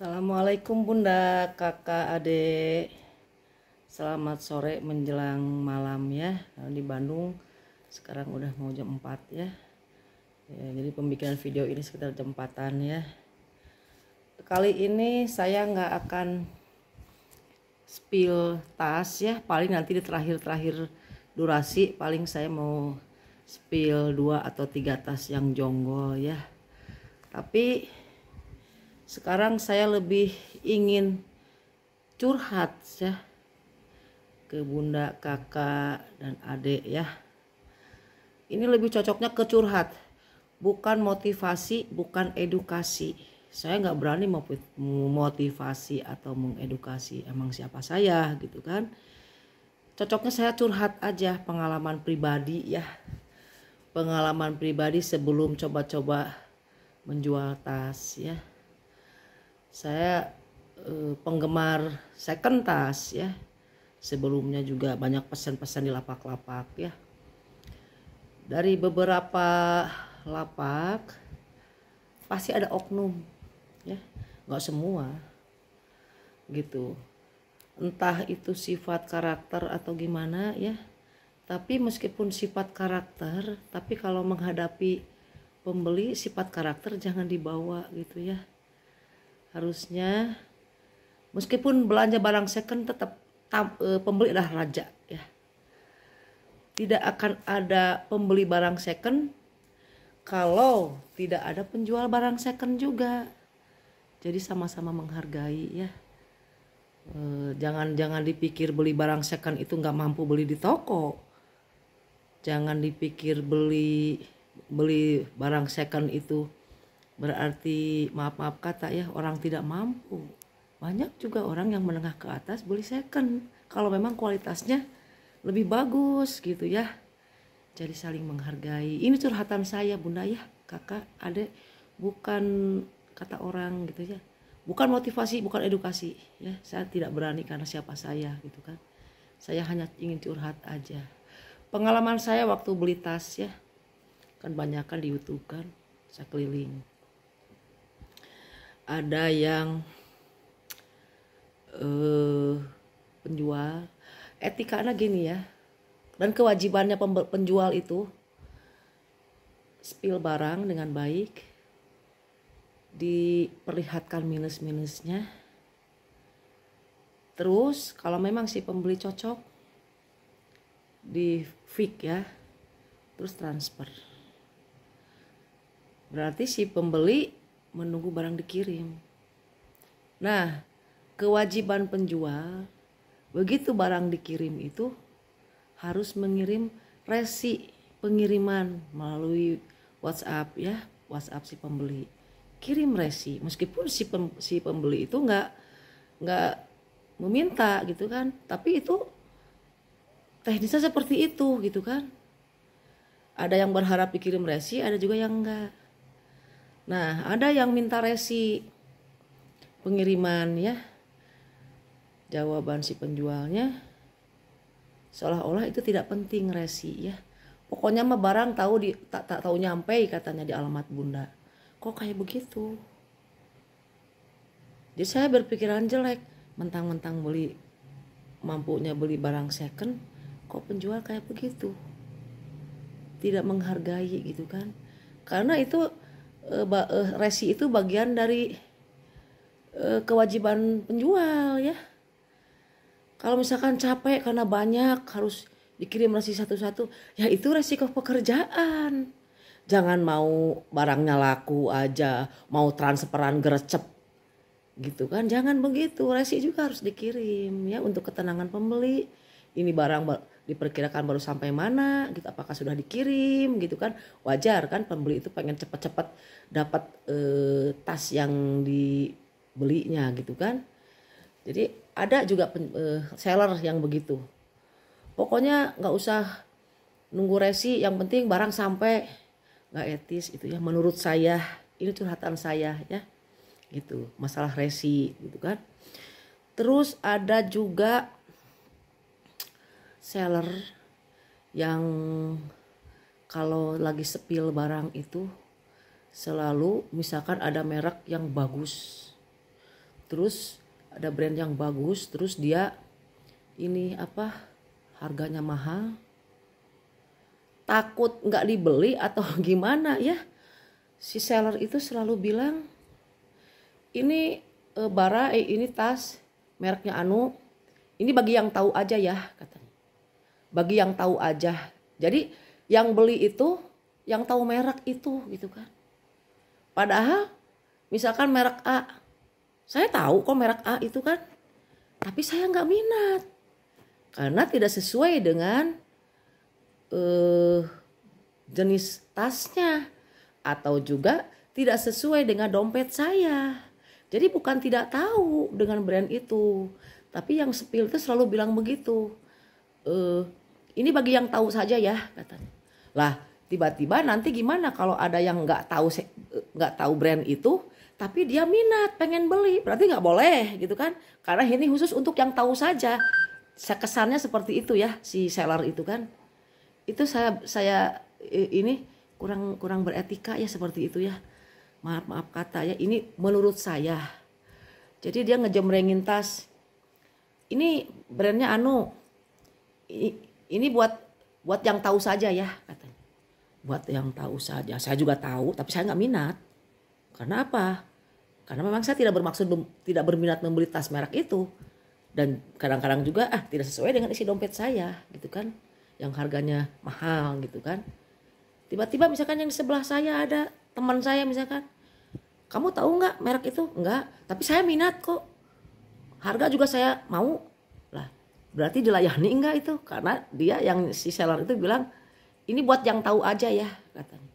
Assalamualaikum Bunda, Kakak, Adek. Selamat sore menjelang malam ya. Di Bandung sekarang udah mau jam 4 ya. Jadi pembikinan video ini sekitar jam 4-an ya. Kali ini saya nggak akan spill tas ya. Paling nanti di terakhir-terakhir durasi paling saya mau spill 2 atau 3 tas yang jonggol ya. Tapi sekarang saya lebih ingin curhat ya ke Bunda, Kakak, dan Adik ya. Ini lebih cocoknya ke curhat, bukan motivasi, bukan edukasi. Saya nggak berani memotivasi atau mengedukasi, emang siapa saya gitu kan. Cocoknya saya curhat aja pengalaman pribadi ya. Pengalaman pribadi sebelum coba-coba menjual tas ya. Saya penggemar second tas ya. Sebelumnya juga banyak pesan-pesan di lapak-lapak ya. Dari beberapa lapak pasti ada oknum ya. Nggak semua gitu. Entah itu sifat karakter atau gimana ya. Tapi meskipun sifat karakter, tapi kalau menghadapi pembeli sifat karakter jangan dibawa gitu ya. Harusnya meskipun belanja barang second tetap pembeli adalah raja ya. Tidak akan ada pembeli barang second kalau tidak ada penjual barang second juga. Jadi sama-sama menghargai ya. Jangan dipikir beli barang second itu nggak mampu beli di toko. Jangan dipikir beli barang second itu berarti maaf kata ya orang tidak mampu. Banyak juga orang yang menengah ke atas beli second kalau memang kualitasnya lebih bagus gitu ya. Jadi saling menghargai. Ini curhatan saya Bunda ya, Kakak, Adek, bukan kata orang gitu ya. Bukan motivasi, bukan edukasi ya. Saya tidak berani karena siapa saya gitu kan. Saya hanya ingin curhat aja. Pengalaman saya waktu beli tas ya. Kan banyak kan di YouTube kan. Saya keliling. Ada yang penjual etikanya gini ya, dan kewajibannya penjual itu spill barang dengan baik, diperlihatkan minus-minusnya, terus kalau memang si pembeli cocok di fix ya, terus transfer. Berarti si pembeli menunggu barang dikirim. Nah, kewajiban penjual begitu barang dikirim itu harus mengirim resi pengiriman melalui WhatsApp ya, WhatsApp si pembeli. Kirim resi meskipun si pembeli itu nggak meminta gitu kan, tapi itu teknisnya seperti itu gitu kan. Ada yang berharap dikirim resi, ada juga yang enggak. Nah, ada yang minta resi pengiriman ya. Jawaban si penjualnya seolah-olah itu tidak penting resi ya. Pokoknya mah barang tak tahu nyampe katanya di alamat Bunda. Kok kayak begitu? Jadi saya berpikiran jelek, mentang-mentang mampunya beli barang second, kok penjual kayak begitu? Tidak menghargai gitu kan. Karena itu resi itu bagian dari kewajiban penjual ya. Kalau misalkan capek karena banyak harus dikirim resi satu-satu, ya itu resiko pekerjaan. Jangan mau barangnya laku aja, mau transferan gercep gitu kan. Jangan begitu, resi juga harus dikirim ya untuk ketenangan pembeli. Ini barang diperkirakan baru sampai mana gitu, apakah sudah dikirim gitu kan. Wajar kan pembeli itu pengen cepat-cepat dapat tas yang dibelinya gitu kan. Jadi ada juga seller yang begitu. Pokoknya nggak usah nunggu resi, yang penting barang sampai. Nggak etis itu ya menurut saya. Ini curhatan saya ya. Gitu, masalah resi gitu kan. Terus ada juga seller yang kalau lagi spill barang itu selalu misalkan ada merek yang bagus, terus ada brand yang bagus, terus dia ini apa, harganya mahal, takut nggak dibeli atau gimana ya. Si seller itu selalu bilang, ini bara, ini tas mereknya anu, ini bagi yang tahu aja ya katanya, bagi yang tahu aja. Jadi yang beli itu yang tahu merek itu gitu kan. Padahal misalkan merek A, saya tahu kok merek A itu kan, tapi saya nggak minat karena tidak sesuai dengan jenis tasnya, atau juga tidak sesuai dengan dompet saya. Jadi bukan tidak tahu dengan brand itu, tapi yang spill itu selalu bilang begitu. Ini bagi yang tahu saja ya katanya. Lah tiba-tiba nanti gimana kalau ada yang nggak tahu brand itu, tapi dia minat pengen beli, berarti nggak boleh gitu kan? Karena ini khusus untuk yang tahu saja. Kesannya seperti itu ya si seller itu kan. Itu saya ini kurang beretika ya seperti itu ya. Maaf kata ya, ini menurut saya. Jadi dia ngejemrengin tas. Ini brandnya anu. Ini buat yang tahu saja ya katanya. Buat yang tahu saja. Saya juga tahu, tapi saya nggak minat. Karena apa? Karena memang saya tidak berminat membeli tas merek itu. Dan kadang-kadang juga tidak sesuai dengan isi dompet saya gitu kan. Yang harganya mahal gitu kan. Tiba-tiba misalkan yang di sebelah saya ada teman saya misalkan, kamu tahu nggak merek itu? Enggak, tapi saya minat kok. Harga juga saya mau. Lah, berarti dilayani enggak itu? Karena dia yang si seller itu bilang, ini buat yang tahu aja ya katanya.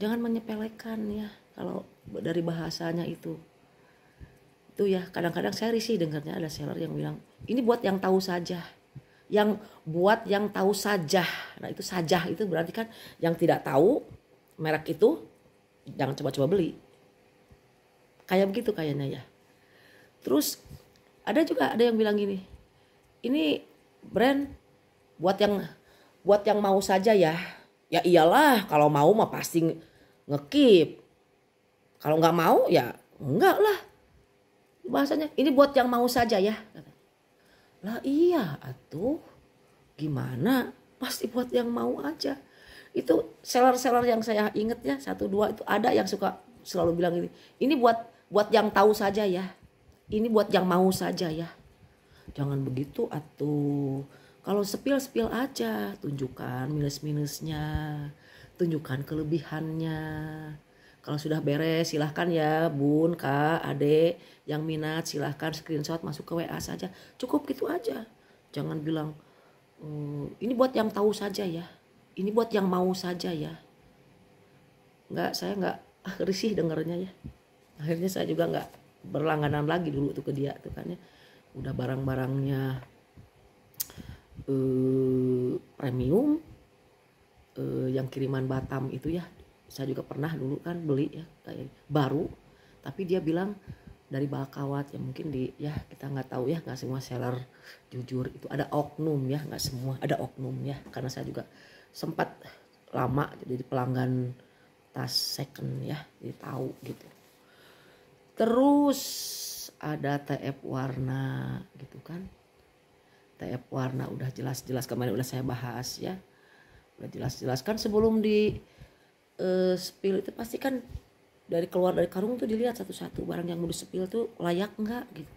Jangan menyepelekan ya kalau dari bahasanya itu. Itu ya, kadang-kadang saya risih dengarnya ada seller yang bilang, ini buat yang tahu saja. Yang buat yang tahu saja. Nah itu saja itu berarti kan yang tidak tahu merek itu jangan coba-coba beli. Kayak begitu kayaknya ya. Terus ada yang bilang gini, ini brand buat yang mau saja ya. Ya iyalah, kalau mau mah pasti ngekip. Kalau nggak mau ya enggak lah. Bahasanya ini buat yang mau saja ya. Lah iya atuh, gimana, pasti buat yang mau aja. Itu seller-seller yang saya inget ya, 1-2 itu ada yang suka selalu bilang ini buat yang tahu saja ya, ini buat yang mau saja ya. Jangan begitu atuh. Kalau spill aja, tunjukkan minus-minusnya, tunjukkan kelebihannya. Kalau sudah beres silahkan ya bun, kak, adek yang minat silahkan screenshot masuk ke WA saja. Cukup gitu aja. Jangan bilang ini buat yang tahu saja ya. Ini buat yang mau saja ya. Saya nggak risih dengernya ya. Akhirnya saya juga nggak berlangganan lagi dulu tuh ke dia tuh kan ya. Udah barang-barangnya premium, yang kiriman Batam itu ya. Saya juga pernah dulu kan beli ya kayak baru, tapi dia bilang dari Bakawat ya, mungkin kita nggak tahu ya, nggak semua seller jujur, itu ada oknum ya, nggak semua, ada oknum ya, karena saya juga sempat lama jadi pelanggan tas second ya, jadi tahu gitu. Terus ada TF warna gitu kan, TF warna udah jelas-jelas kemarin udah saya bahas ya, udah jelas-jelas kan sebelum di spill itu pasti kan keluar dari karung tuh dilihat satu-satu barang yang mau di spill tuh layak nggak gitu,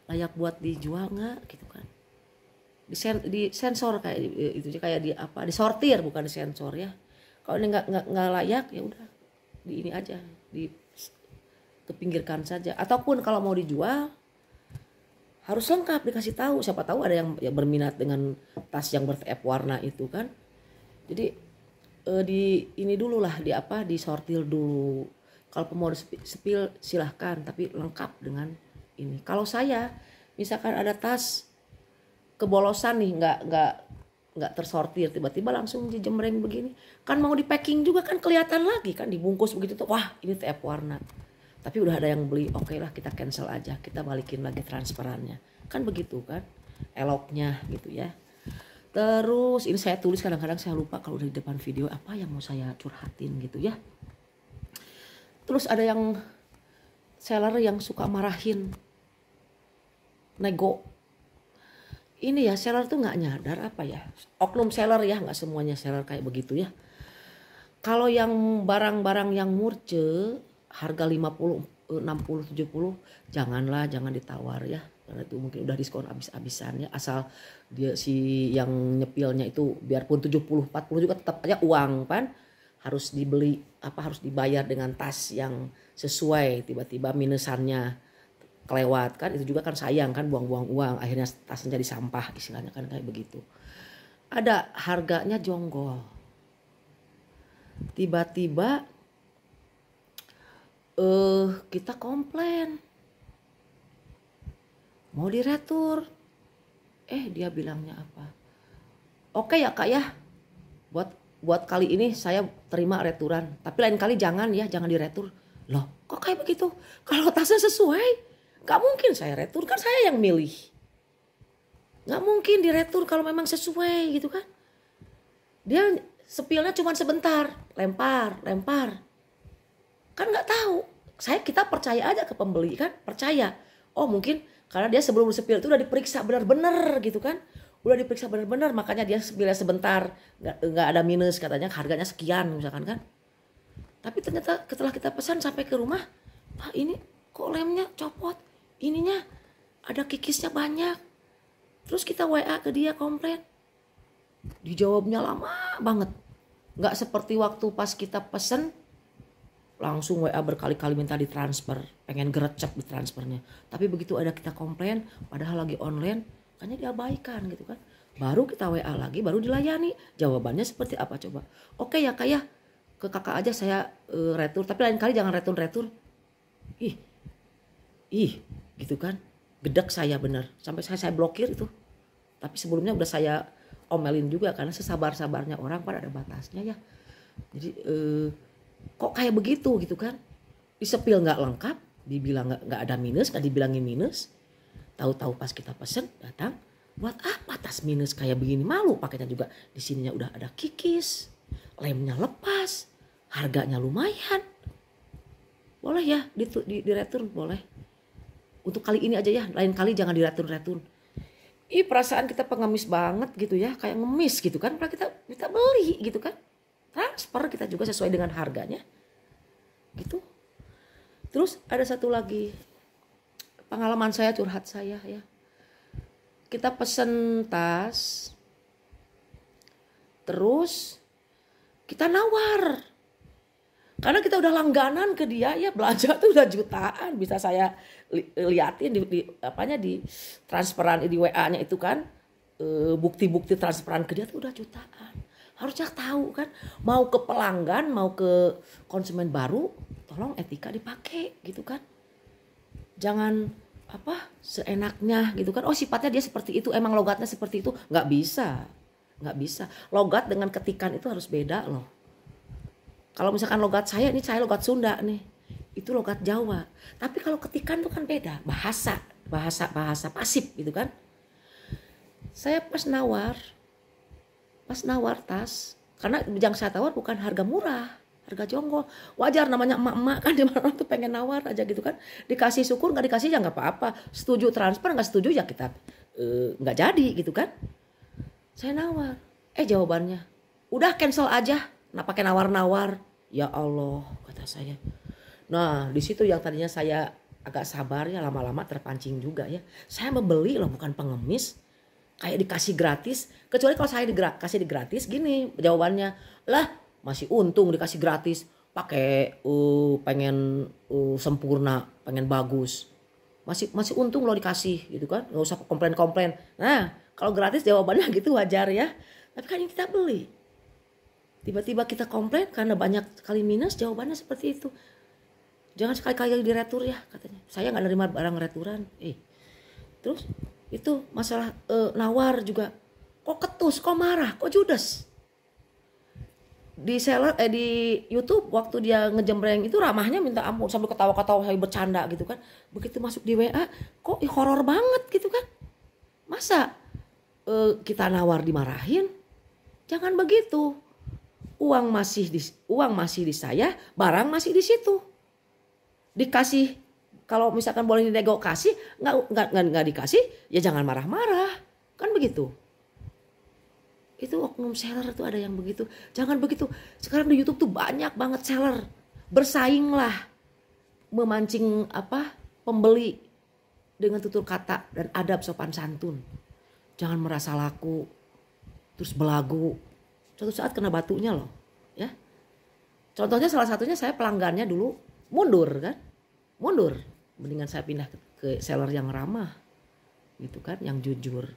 layak buat dijual nggak gitu kan, di sensor kayak itu kayak disortir bukan disensor ya. Kalau ini nggak layak ya udah di ini aja, di kepinggirkan saja. Ataupun kalau mau dijual harus lengkap, dikasih tahu, siapa tahu ada yang berminat dengan tas yang ber-TF warna itu kan. Jadi di ini dulu lah, disortir dulu. Kalau mau spill silahkan, tapi lengkap dengan ini. Kalau saya misalkan ada tas kebolosan nih, nggak tersortir, tiba-tiba langsung dijemreng begini, kan mau di packing juga kan kelihatan lagi kan, dibungkus begitu tuh, wah ini TF warna. Tapi udah ada yang beli, oke lah kita cancel aja, kita balikin lagi transferannya, kan begitu kan, eloknya gitu ya. Terus ini saya tulis, kadang-kadang saya lupa kalau udah di depan video apa yang mau saya curhatin gitu ya. Terus ada yang seller yang suka marahin, nego. Ini ya seller tuh nggak nyadar apa ya, oknum seller ya, nggak semuanya seller kayak begitu ya. Kalau yang barang-barang yang murce harga 50, 60, 70 janganlah, jangan ditawar ya. Karena itu mungkin udah diskon abis-abisan ya. Asal dia si yang nyepilnya itu biarpun 70, 40 juga tetap aja uang kan. Harus dibeli harus dibayar dengan tas yang sesuai, tiba-tiba minusannya kelewat kan, itu juga kan sayang kan, buang-buang uang, akhirnya tasnya jadi sampah istilahnya kan kayak begitu. Ada harganya jonggol, tiba-tiba kita komplain mau diretur, dia bilangnya apa, oke ya kak ya, buat kali ini saya terima returan, tapi lain kali jangan ya, jangan diretur. Loh kok kayak begitu, kalau tasnya sesuai gak mungkin saya retur, kan saya yang milih. Gak mungkin diretur kalau memang sesuai gitu kan. Dia sepilnya cuma sebentar, lempar. Kan gak tahu. Kita percaya aja ke pembeli kan, percaya. Oh mungkin karena dia sebelum sepil itu udah diperiksa benar-benar gitu kan. Udah diperiksa benar-benar, makanya dia sepilnya sebentar, gak ada minus, katanya harganya sekian misalkan kan. Tapi ternyata setelah kita pesan sampai ke rumah, Pak ini kok lemnya copot, ininya ada kikisnya banyak. Terus kita WA ke dia komplain, dijawabnya lama banget. Gak seperti waktu pas kita pesen langsung WA berkali-kali minta ditransfer, pengen gerecek ditransfernya. Tapi begitu ada kita komplain padahal lagi online, kayaknya diabaikan gitu kan. Baru kita WA lagi, baru dilayani. Jawabannya seperti apa coba? Oke ya kak ya, ke kakak aja saya retur, tapi lain kali jangan retur. Ih gitu kan, gedek saya bener, sampai saya blokir itu. Tapi sebelumnya udah saya omelin juga, karena sesabar-sabarnya orang pada ada batasnya ya. Jadi kok kayak begitu gitu kan, disepil nggak lengkap, dibilang nggak ada minus, nggak dibilangin minus. Tahu-tahu pas kita pesen datang, buat apa tas minus kayak begini, malu pakainya juga. Di sininya udah ada kikis, lemnya lepas, harganya lumayan. Boleh ya diretur, boleh. Untuk kali ini aja ya, lain kali jangan diretur. Perasaan kita pengemis banget gitu ya, kayak ngemis gitu kan, kita beli gitu kan, transfer kita juga sesuai dengan harganya gitu. Terus ada satu lagi pengalaman saya, curhat saya ya. Kita pesen tas, terus kita nawar, karena kita udah langganan ke dia ya, belanja tuh udah jutaan, bisa saya liatin di transferan di WA-nya itu kan, bukti-bukti transferan ke dia tuh udah jutaan. Harusnya tahu kan, mau ke pelanggan, mau ke konsumen baru, tolong etika dipakai gitu kan. Jangan seenaknya gitu kan. Oh sifatnya dia seperti itu, emang logatnya seperti itu, nggak bisa. Logat dengan ketikan itu harus beda loh. Kalau misalkan logat saya logat Sunda nih, itu logat Jawa. Tapi kalau ketikan itu kan beda, bahasa pasif gitu kan. Saya pas nawar tas, karena yang saya tawar bukan harga murah, harga jonggol. Wajar namanya emak-emak kan, di mana tuh pengen nawar aja gitu kan. Dikasih syukur, nggak dikasih ya nggak apa-apa. Setuju transfer, nggak setuju ya kita nggak jadi gitu kan. Saya nawar, jawabannya udah cancel aja, nah pakai nawar-nawar. Ya Allah kata saya. Nah di situ yang tadinya saya agak sabar ya, lama-lama terpancing juga ya. Saya membeli loh, bukan pengemis. Kayak dikasih gratis, kecuali kalau saya dikasih gratis gini jawabannya, lah masih untung dikasih gratis, pakai pengen sempurna, pengen bagus, masih untung loh dikasih gitu kan, nggak usah komplain. Nah kalau gratis jawabannya gitu wajar ya, tapi kan yang kita beli, tiba-tiba kita komplain karena banyak kali minus, jawabannya seperti itu. Jangan sekali-kali diretur ya katanya, saya nggak nerima barang returan. Terus itu masalah nawar juga, kok ketus, kok marah, kok judes. Di YouTube waktu dia ngejembreng itu ramahnya minta ampun, sambil ketawa-ketawa saya bercanda gitu kan. Begitu masuk di WA kok horor banget gitu kan. Masa kita nawar dimarahin? Jangan begitu. Uang masih di saya, barang masih di situ. Dikasih kalau misalkan boleh dinegosiasi, nggak dikasih, ya jangan marah-marah, kan begitu. Itu oknum seller tuh ada yang begitu. Jangan begitu. Sekarang di YouTube tuh banyak banget seller. Bersainglah, memancing pembeli dengan tutur kata dan adab sopan santun. Jangan merasa laku, terus belagu. Suatu saat kena batunya loh, ya. Contohnya salah satunya saya pelanggannya dulu mundur kan, mundur. Mendingan saya pindah ke seller yang ramah, gitu kan, yang jujur,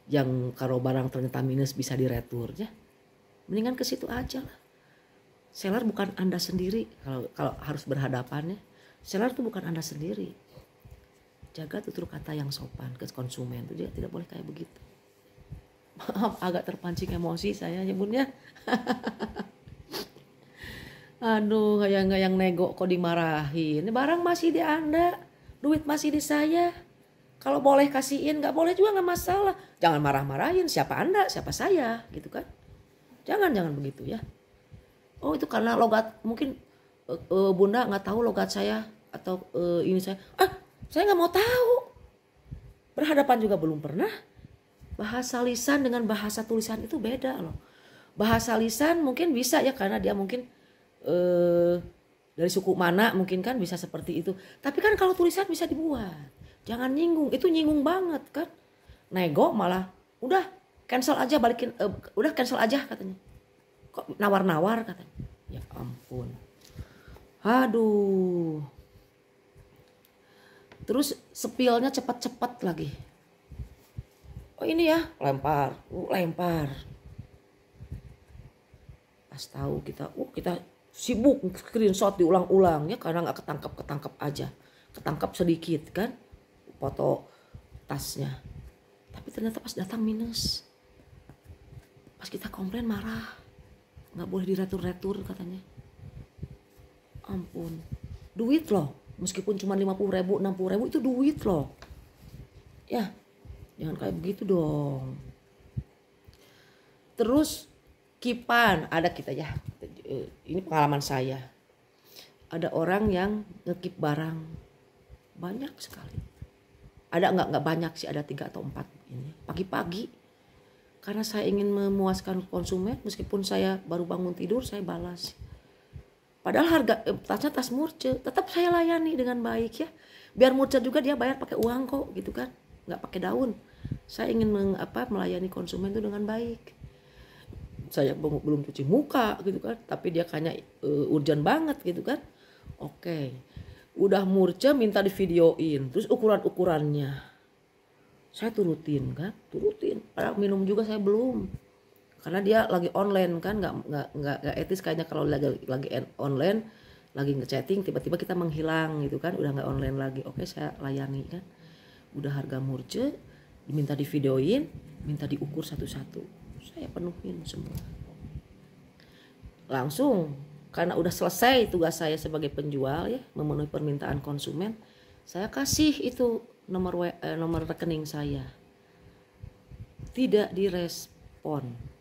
yang kalau barang ternyata minus bisa diretur ya. Mendingan ke situ aja lah. Seller bukan Anda sendiri kalau harus berhadapan ya. Seller itu bukan Anda sendiri. Jaga tutur kata yang sopan ke konsumen itu dia tidak boleh kayak begitu. Maaf agak terpancing emosi saya nyebutnya. Aduh kayak yang nego kok dimarahin. Barang masih di Anda, duit masih di saya. Kalau boleh kasihin, nggak boleh juga nggak masalah. Jangan marah-marahin siapa Anda, siapa saya gitu kan. Jangan begitu ya. Oh itu karena logat mungkin Bunda nggak tahu logat saya atau ini saya. Saya nggak mau tahu. Berhadapan juga belum pernah. Bahasa lisan dengan bahasa tulisan itu beda loh. Bahasa lisan mungkin bisa ya karena dia mungkin dari suku mana mungkin kan bisa seperti itu. Tapi kan kalau tulisan bisa dibuat. Jangan nyinggung, itu nyinggung banget kan. Nego malah udah cancel aja balikin, udah cancel aja katanya. Kok nawar-nawar katanya. Ya ampun. Aduh. Terus spillnya cepat-cepat lagi. Oh ini ya, lempar. Pas tahu kita sibuk screenshot diulang-ulang ya karena nggak ketangkep aja. Ketangkep sedikit kan foto tasnya. Tapi ternyata pas datang minus. Pas kita komplain marah. Nggak boleh diretur-retur katanya. Ampun. Duit loh. Meskipun cuma 50.000, 60.000 itu duit loh. Ya, jangan kayak begitu dong. Terus kipan ada kita ya. Ini pengalaman saya. Ada orang yang ngekip barang banyak sekali. Ada nggak banyak sih, ada 3 atau 4 ini. Pagi-pagi karena saya ingin memuaskan konsumen, meskipun saya baru bangun tidur saya balas. Padahal harga tasnya tas Murce, tetap saya layani dengan baik ya. Biar Murce juga dia bayar pakai uang kok gitu kan, nggak pakai daun. Saya ingin melayani konsumen itu dengan baik. Saya belum cuci muka gitu kan, tapi dia kayaknya urgent banget gitu kan. Oke, udah Murce minta di videoin, terus ukurannya saya turutin. Padahal minum juga saya belum. Karena dia lagi online kan, nggak etis kayaknya kalau lagi online, lagi ngechatting tiba-tiba kita menghilang gitu kan, udah nggak online lagi. Oke saya layani kan, udah harga Murce, diminta di videoin, minta diukur satu-satu, saya penuhin semua. Langsung karena udah selesai tugas saya sebagai penjual ya, memenuhi permintaan konsumen, saya kasih itu nomor rekening saya. Tidak direspon.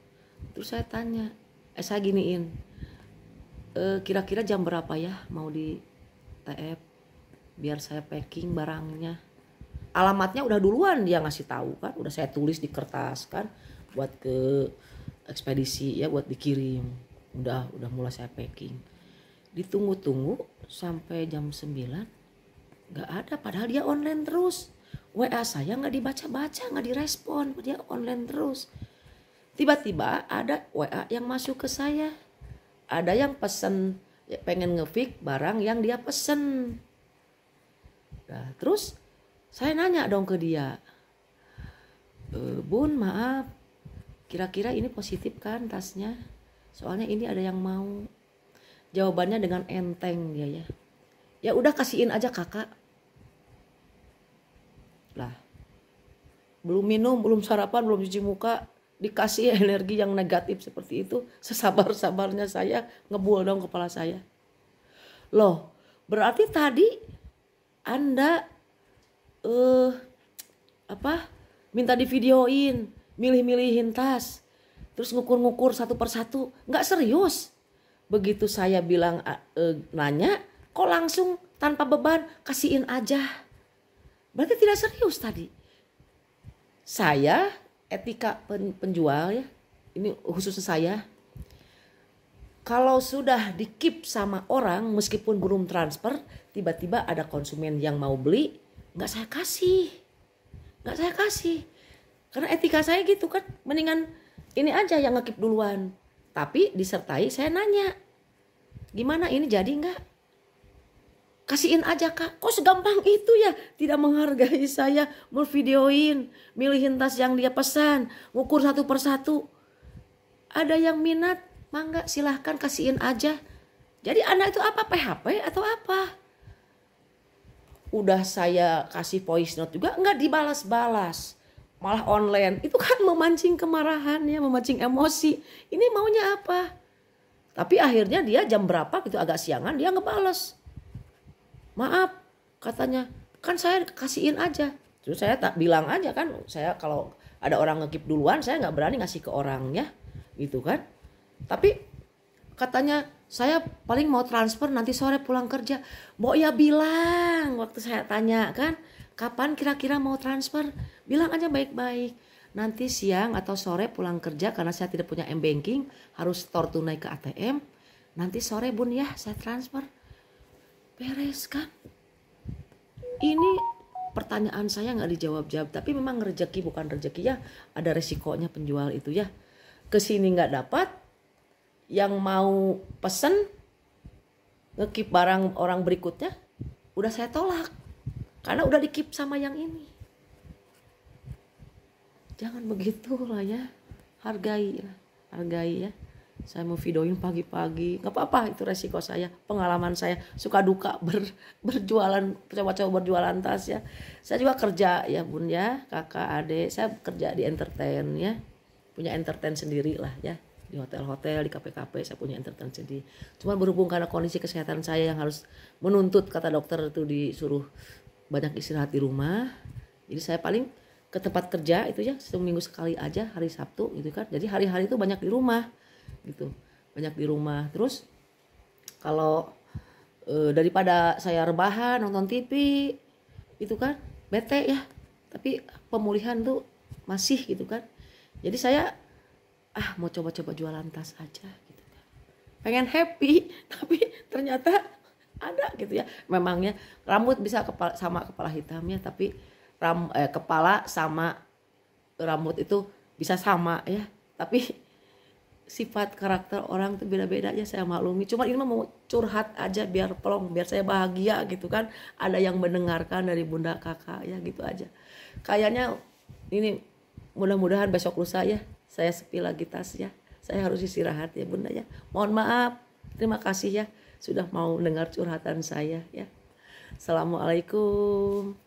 Terus saya tanya, saya giniin, kira-kira jam berapa ya mau di TF biar saya packing barangnya. Alamatnya udah duluan dia ngasih tahu kan, udah saya tulis di kertas kan, buat ke ekspedisi ya, buat dikirim. Udah mulai saya packing. Ditunggu sampai jam 9 nggak ada, padahal dia online terus. WA saya nggak dibaca-baca, nggak direspon, dia online terus. Tiba-tiba ada WA yang masuk ke saya. Ada yang pesen, ya pengen ngefix barang yang dia pesen. Nah, terus saya nanya dong ke dia. Bun maaf, kira-kira ini positif kan tasnya? Soalnya ini ada yang mau. Jawabannya dengan enteng dia ya. Ya udah kasihin aja kakak. Lah, belum minum, belum sarapan, belum cuci muka. Dikasih energi yang negatif seperti itu, sesabar-sabarnya saya ngebul dong kepala saya. Loh, berarti tadi Anda minta di videoin, milih-milihin tas, terus ngukur-ngukur satu persatu, nggak serius. Begitu saya bilang nanya, kok langsung tanpa beban, kasihin aja. Berarti tidak serius tadi. Saya etika penjual ya, ini khususnya saya. Kalau sudah di-keep sama orang meskipun belum transfer, tiba-tiba ada konsumen yang mau beli, nggak saya kasih. Karena etika saya gitu kan, mendingan ini aja yang nge-keep duluan. Tapi disertai saya nanya, gimana ini jadi nggak? Kasihin aja kak, kok segampang itu ya, tidak menghargai saya, memvideoin, milihin tas yang dia pesan, ngukur satu persatu. Ada yang minat, mangga silahkan kasihin aja. Jadi Anda itu apa, PHP atau apa? Udah saya kasih voice note juga nggak dibalas-balas, malah online. Itu kan memancing kemarahan ya, memancing emosi. Ini maunya apa? Tapi akhirnya dia jam berapa gitu agak siangan dia ngebales. Maaf katanya, kan saya kasihin aja. Terus saya tak bilang aja kan, saya kalau ada orang nge-keep duluan saya nggak berani ngasih ke orangnya gitu kan. Tapi katanya saya paling mau transfer nanti sore pulang kerja. Mbok ya bilang waktu saya tanya kan, kapan kira-kira mau transfer? Bilang aja baik-baik. Nanti siang atau sore pulang kerja karena saya tidak punya M-Banking, harus store tunai ke ATM. Nanti sore bun ya saya transfer. Beres kan? Ini pertanyaan saya nggak dijawab-jawab. Tapi memang rezeki bukan rezeki ya, ada resikonya penjual itu ya. Kesini nggak dapat, yang mau pesen nge-keep barang orang berikutnya udah saya tolak karena udah di-keep sama yang ini. Jangan begitu lah ya, hargai ya. Saya mau videoin pagi-pagi, nggak apa-apa, itu resiko saya, pengalaman saya, suka duka berjualan, coba-coba berjualan tas ya. Saya juga kerja ya bun ya, kakak, adik, saya kerja di entertain ya, punya entertain sendiri lah ya, di hotel-hotel, di kafe-kafe saya punya entertain sendiri. Cuma berhubung karena kondisi kesehatan saya yang harus menuntut, kata dokter itu disuruh banyak istirahat di rumah, jadi saya paling ke tempat kerja itu ya seminggu sekali aja, hari Sabtu gitu kan. Jadi hari-hari itu banyak di rumah gitu, banyak di rumah. Terus kalau daripada saya rebahan nonton TV itu kan bete ya, tapi pemulihan tuh masih gitu kan. Jadi saya mau coba-coba jualan tas aja gitu kan, pengen happy tapi ternyata ada gitu ya. Memangnya rambut bisa sama kepala hitamnya, tapi kepala sama rambut itu bisa sama ya, tapi sifat karakter orang itu beda-beda ya, saya maklumi. Cuma ini mah mau curhat aja biar plong, biar saya bahagia gitu kan, ada yang mendengarkan dari bunda kakak ya, gitu aja. Kayaknya ini mudah-mudahan besok lusa ya saya sepi lagi tas ya, saya harus istirahat ya bunda ya. Mohon maaf, terima kasih ya sudah mau dengar curhatan saya ya. Assalamualaikum.